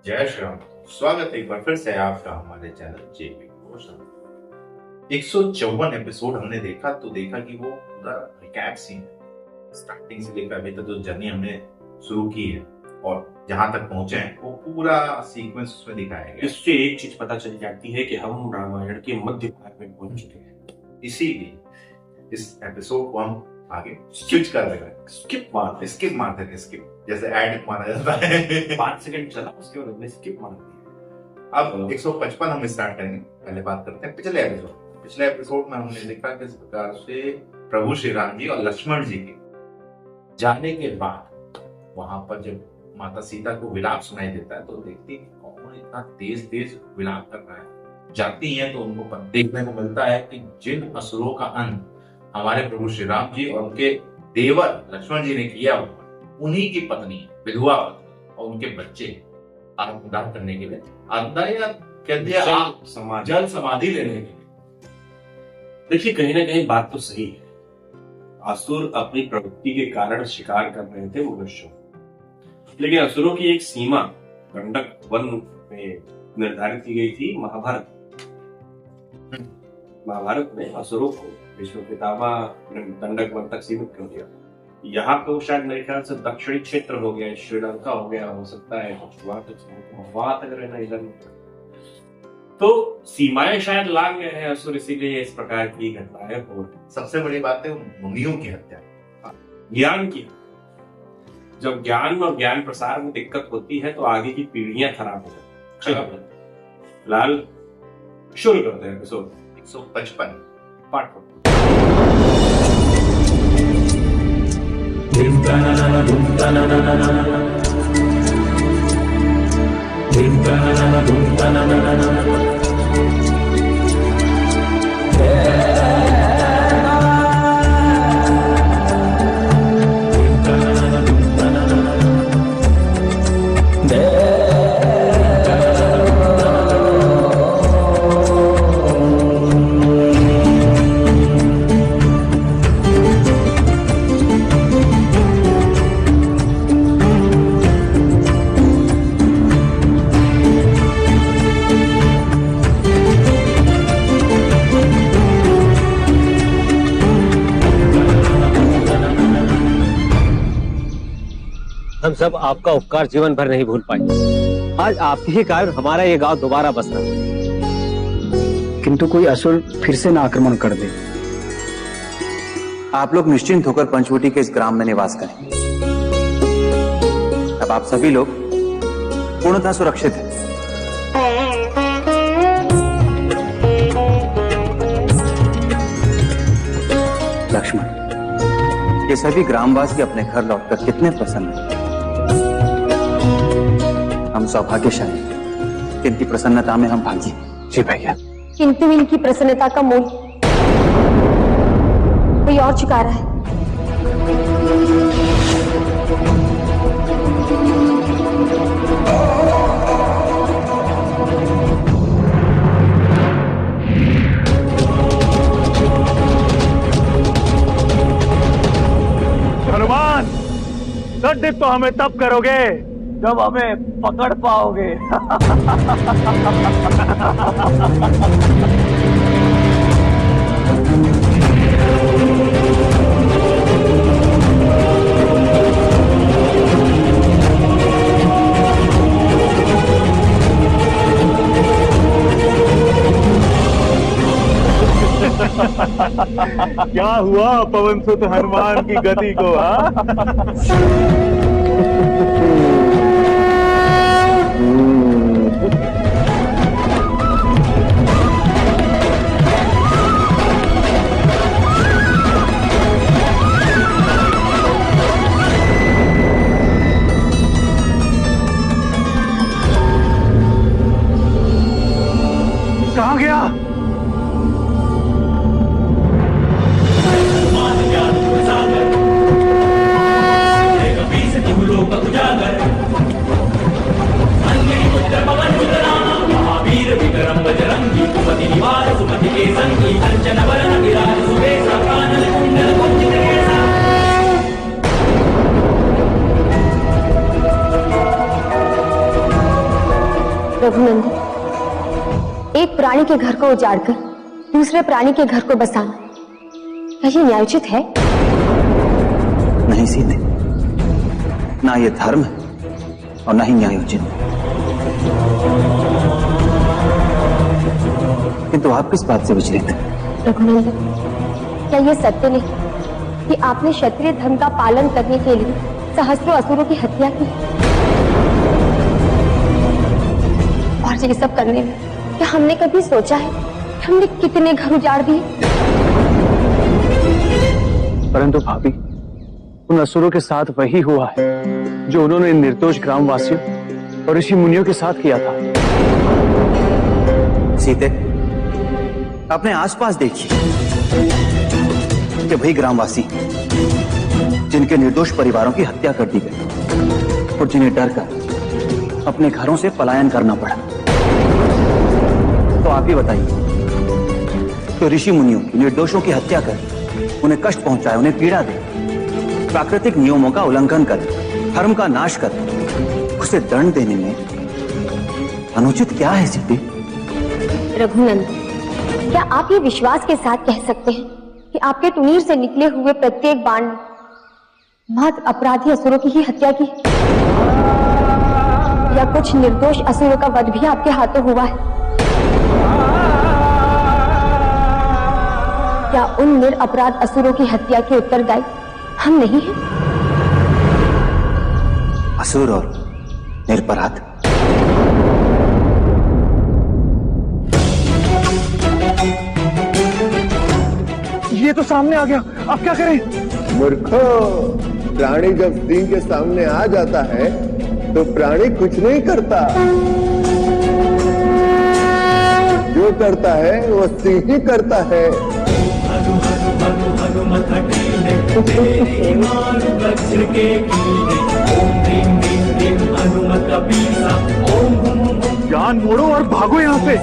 जय श्री राम। स्वागत है एक बार फिर से आपका हमारे चैनल जेपी घोषण। 154 एपिसोड हमने देखा तो देखा कि वो पूरा रिकैप सीन है, स्टार्टिंग से लेकर अभी तक जो जर्नी हमने शुरू की है और जहां तक पहुंचे हैं वो पूरा सीक्वेंस उसमें दिखाया गया। इससे एक चीज पता चल जाती है कि हम रामायण के मध्य भाग में पहुंच चुके हैं। इसीलिए इस एपिसोड को हम आगे स्विच कर देंगे, स्किप मार देंगे, जैसे एड मारा जाता है 5 सेकंड चला उसके बाद हमने स्किप मार दिया। अब 155 हम स्टार्ट करेंगे। पहले बात करते हैं पिछले एपिसोड में हमने देखा किस प्रकार से प्रभु श्री राम जी और लक्ष्मण जी के जाने के बाद वहां पर जब माता सीता को विलाप सुनाई देता है तो देखती है कौन इतना तेज विलाप कर रहा है। जाती है तो उनको देखने को मिलता है कि जिन असुरों का अंत हमारे प्रभु श्री राम जी और उनके देवर लक्ष्मण जी ने किया हुआ, उन्हीं की पत्नी विधवा पत्नी और उनके बच्चे आत्मदान करने के लिए जल समाधि लेने के लिए। देखिए कहीं ना कहीं बात तो सही है। असुर अपनी प्रवृत्ति के कारण शिकार कर रहे थे मनुष्यों, लेकिन असुरों की एक सीमा गंडक वन में निर्धारित की गई थी। महाभारत में असुरों को विश्व पितामह ने दंडक वन तक सीमित कर दिया। यहाँ पे शायद मेरे ख्याल से दक्षिणी क्षेत्र हो गया, श्रीलंका हो गया, हो सकता है कुछ वहां तक रहना इधर, तो सीमाएं शायद लांग गए हैं असुर, इसीलिए इस प्रकार की घटनाएं हो रही। सबसे बड़ी बात है मुनियों की हत्या, ज्ञान की। जब ज्ञान और ज्ञान प्रसार में दिक्कत होती है तो आगे की पीढ़ियां खराब हो जाती हैं। फिलहाल शुरू करते हैं एपिसोड 155 पार्ट 1। हम सब आपका उपकार जीवन भर नहीं भूल पाए। आज आपके ही कारण हमारा ये गांव दोबारा बस रहा है। किंतु कोई असुर फिर से ना आक्रमण कर दे। आप लोग निश्चिंत होकर पंचवटी के इस ग्राम में निवास करें। अब आप सभी लोग पूर्णतः सुरक्षित हैं। लक्ष्मण, ये सभी ग्रामवासी अपने घर लौटकर कितने प्रसन्न हैं। हम सौभाग्यशाली, इनकी प्रसन्नता में हम भागी। जी भैया। किंतु इनकी प्रसन्नता का मूल कोई और चुका रहा है। हनुमान, दंडित तो हमें तब करोगे जब हमें पकड़ पाओगे। क्या हुआ पवन सुत हनुमान की गति को? कहाँ गया? उजागर रघुनंदन, एक प्राणी के घर को उजाड़कर दूसरे प्राणी के घर को बसाना, क्या ये न्यायोचित है? नहीं सीते, ना ये धर्म है और ना ही न्यायोचित। किंतु आप किस बात से विचलित हैं? रघुनंदन, क्या ये सत्य नहीं कि आपने क्षत्रिय धर्म का पालन करने के लिए सहस्त्रों असुरों की हत्या की? और ये सब करने में क्या हमने कभी सोचा है कि हमने कितने घर उजाड़ दिए? परंतु भाभी, उन असुरों के साथ वही हुआ है जो उन्होंने निर्दोष ग्रामवासियों और ऋषि मुनियों के साथ किया था। सीते, अपने आसपास देखिए कि वही ग्रामवासी जिनके निर्दोष परिवारों की हत्या कर दी गई और जिन्हें डर कर अपने घरों से पलायन करना पड़ा। तो आप ही बताइए, तो ऋषि मुनियों की निर्दोषों की हत्या कर उन्हें कष्ट पहुंचाए, उन्हें पीड़ा दे, प्राकृतिक नियमों का उल्लंघन कर, धर्म का नाश कर, उसे दंड देने में अनुचित क्या है सिद्धि? रघुनंदन, क्या आप ये विश्वास के साथ कह सकते हैं कि आपके टुनीर से निकले हुए प्रत्येक बाण ने मात्र अपराधी असुरों की ही हत्या की? या कुछ निर्दोष असुरों का वध भी आपके हाथों हुआ है? क्या उन निरपराध असुरों की हत्या के उत्तरदायी हम नहीं हैं? असुर और निरपराध, ये तो सामने आ गया, अब क्या करें? मूर्खो, प्राणी जब सिंह के सामने आ जाता है तो प्राणी कुछ नहीं करता, जो करता है वो सिंह ही करता है। ज्ञान मोड़ो और भागो यहाँ से।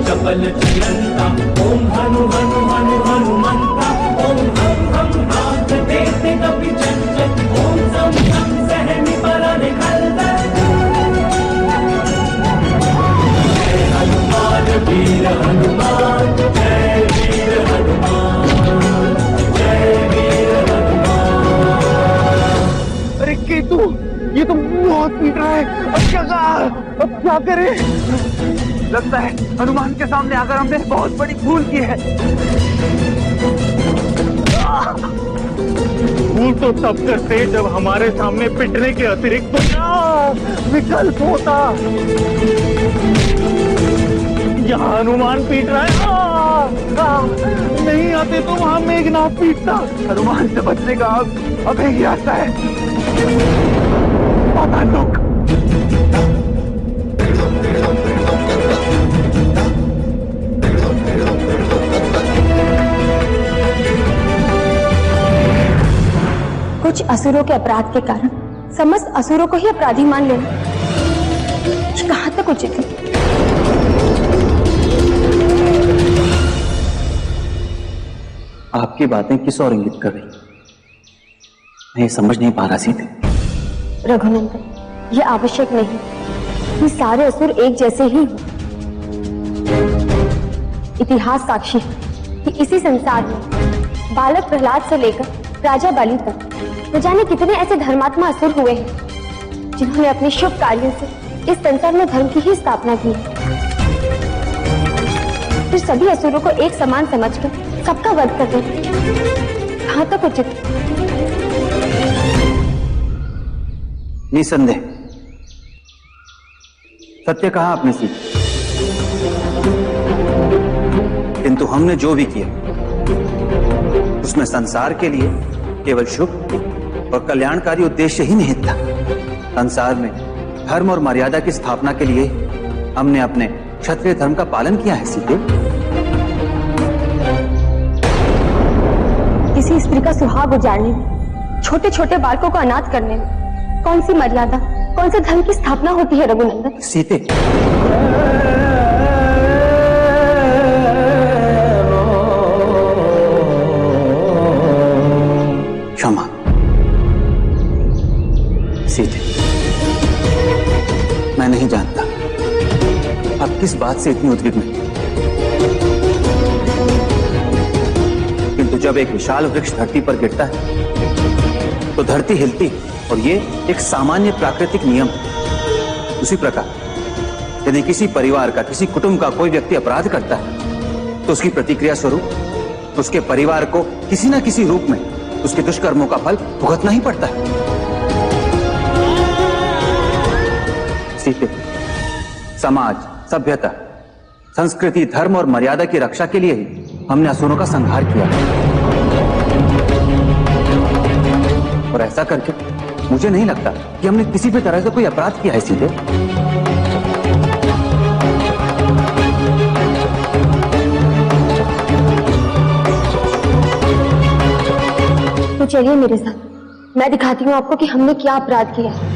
चपल चिरंता ओम हनु हनु हनु हनुमंता ओम हम हाथ देते कभी चंचल ओम सम सम सहमी पराने खलदल जय हनुमान वीर हनुमान जय वीर हनुमान जय वीर हनुमान। अरे केतु, ये तो बहुत पीट रहा है, अब क्या करें? लगता है हनुमान के सामने आकर हमने बहुत बड़ी भूल की है। भूल तो तब करते जब हमारे सामने पिटने के अतिरिक्त विकल्प होता। यहाँ हनुमान पीट रहा है, नहीं आते तो वहां मेघनाथ पीटता। हनुमान से बचने का अब ही रास्ता है। पता लोग कुछ असुरों के अपराध के कारण समस्त असुरों को ही अपराधी मान लेना, ये कहां तक उचित है? आपकी बातें किस और इंगित कर रही? मैं समझ नहीं पा रहा सीधे। रघुनंदन, ये आवश्यक नहीं कि सारे असुर एक जैसे ही हों। इतिहास साक्षी है कि इसी संसार में बालक प्रहलाद से लेकर राजा बलि तक न जाने कितने ऐसे धर्मात्मा असुर हुए हैं जिन्होंने अपने शुभ कार्यों से इस संसार में धर्म की ही स्थापना की है। फिर सभी असुरों को एक समान समझकर सबका वध कर दें, कहां तक उचित? निसंदेह सत्य कहा आपने सीधे, किंतु हमने जो भी किया उसमें संसार के लिए केवल शुभ और कल्याणकारी उद्देश्य ही निहित था। संसार में धर्म और मर्यादा की स्थापना के लिए हमने अपने क्षत्रिय धर्म का पालन किया है सीधे। किसी स्त्री का सुहाग उजाड़ने में, छोटे छोटे बालकों को अनाथ करने में कौन सी मर्यादा, कौन से धर्म की स्थापना होती है रघुनंदन? सीते, क्षमा। सीते, मैं नहीं जानता आप किस बात से इतनी उद्विग्न हैं, किंतु जब एक विशाल वृक्ष धरती पर गिरता है तो धरती हिलती है और ये एक सामान्य प्राकृतिक नियम है। उसी प्रकार यदि किसी परिवार का, किसी कुटुंब का कोई व्यक्ति अपराध करता है तो उसकी प्रतिक्रिया स्वरूप उसके परिवार को किसी न किसी रूप में उसके दुष्कर्मों का फल भुगतना ही पड़ता है। सीते, समाज, सभ्यता, संस्कृति, धर्म और मर्यादा की रक्षा के लिए ही हमने असुरों का संहार किया और ऐसा करके मुझे नहीं लगता कि हमने किसी भी तरह से कोई अपराध किया है। सीते, तो चलिए मेरे साथ, मैं दिखाती हूँ आपको कि हमने क्या अपराध किया है।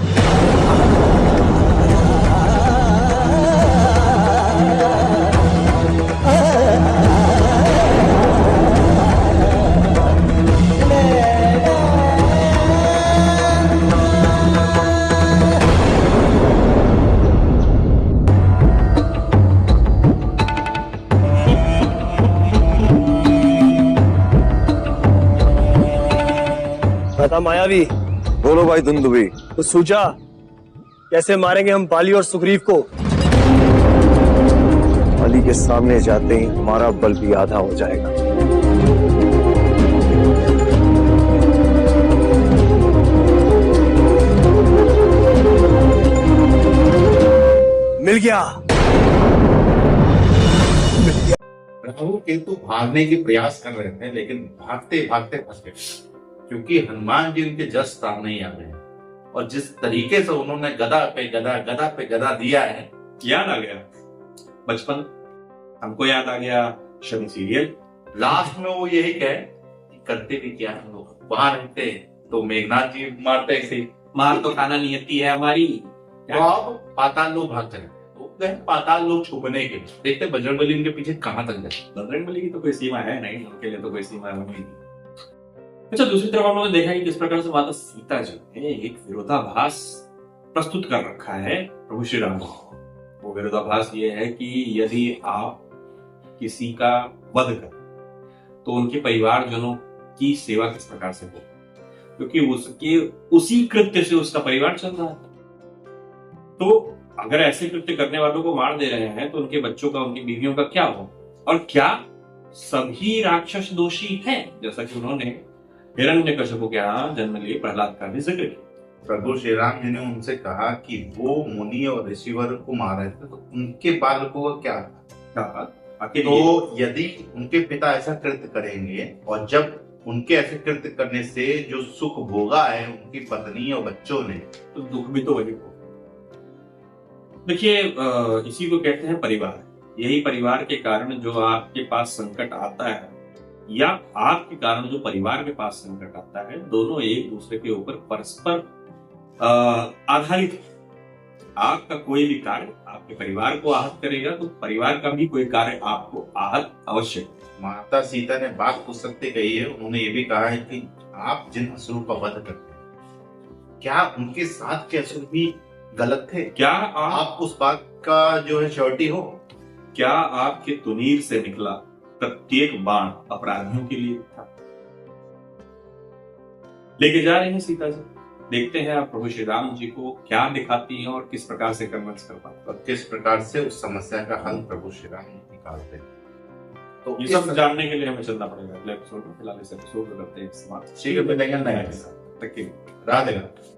बता मायावी, बोलो भाई धुंधुबी। तो सोचा कैसे मारेंगे हम बाली और सुग्रीव को? अली के सामने जाते ही हमारा बल भी आधा हो जाएगा। मिल गया। राहु केतु भागने के प्रयास कर रहे थे, लेकिन भागते भागते फंस गए, क्योंकि हनुमान जी उनके जस्ट सामने ही आ गए और जिस तरीके से उन्होंने गदा पे गदा दिया है। याद आ गया बचपन, हमको याद आ गया शनि सीरियल। लास्ट में वो यही कहे कि करते भी क्या हम लोग, वहां रहते तो मेघनाथ जी मारते ऐसे, मार तो खाना नियति है हमारी। तो अब पाताल लोग भाग चले, तो गए पाताल लोग छुपने के लिए। देखते बजरंगबली इनके पीछे कहां तक गए। बजरंगबली की तो कोई सीमा है नहीं, उनके लिए तो कोई सीमा नहीं। अच्छा, दूसरी तरफ हम लोगों ने देखा कि किस प्रकार से माता सीता जी ने एक विरोधाभास प्रस्तुत कर रखा है प्रभु श्री राम को। वो विरोधाभास ये है कि यदि आप किसी का वध करें तो उनके परिवारजनों की सेवा किस प्रकार से हो, क्योंकि उसके उसी कृत्य से उसका परिवार चल रहा है। तो अगर ऐसे कृत्य करने वालों को मार दे रहे हैं तो उनके बच्चों का, उनकी बीवियों का क्या हो? और क्या सभी राक्षस दोषी हैं? जैसा कि उन्होंने हिरण्यकशिपु के यहाँ जन्म लिए प्रहलाद का भी जिक्र किया। प्रभु श्री राम जी ने उनसे कहा कि वो मुनि और ऋषिवर को मार रहे थे, तो उनके बालकों का क्या था? तो यदि उनके पिता ऐसा कृत्य करेंगे और जब उनके ऐसे कृत्य करने से जो सुख भोगा है उनकी पत्नी और बच्चों ने, तो दुख भी तो वही होगा। देखिए, इसी को कहते हैं परिवार। यही परिवार के कारण जो आपके पास संकट आता है या आपके कारण जो परिवार के पास संकट आता है, दोनों एक दूसरे के ऊपर परस्पर आधारित है। आपका कोई भी कार्य आपके परिवार को आहत करेगा तो परिवार का भी कोई कार्य आपको आहत अवश्य है। माता सीता ने बात तो सत्य कही है। उन्होंने ये भी कहा है कि आप जिन असुरों का वध करते हैं, क्या उनके साथ के असुर भी गलत थे? क्या आप उस बात का जो है श्योरिटी हो? क्या आपके तुनीर से निकला प्रत्येक बाण अपराधियों के लिए था? लेके जा रहे हैं सीता जी, देखते हैं आप प्रभु श्री राम जी को क्या दिखाती हैं और किस प्रकार से कन्वर्स कर पाते हैं और किस प्रकार से उस समस्या का हल प्रभु श्री राम निकालते हैं। तो ये सब जानने के लिए हमें चलना पड़ेगा अगले एपिसोड में। फिलहाल इस एपिसोड को करते हैं समाप्त। ठीक है, मिलेंगे नए एपिसोड तक के राधे राधे।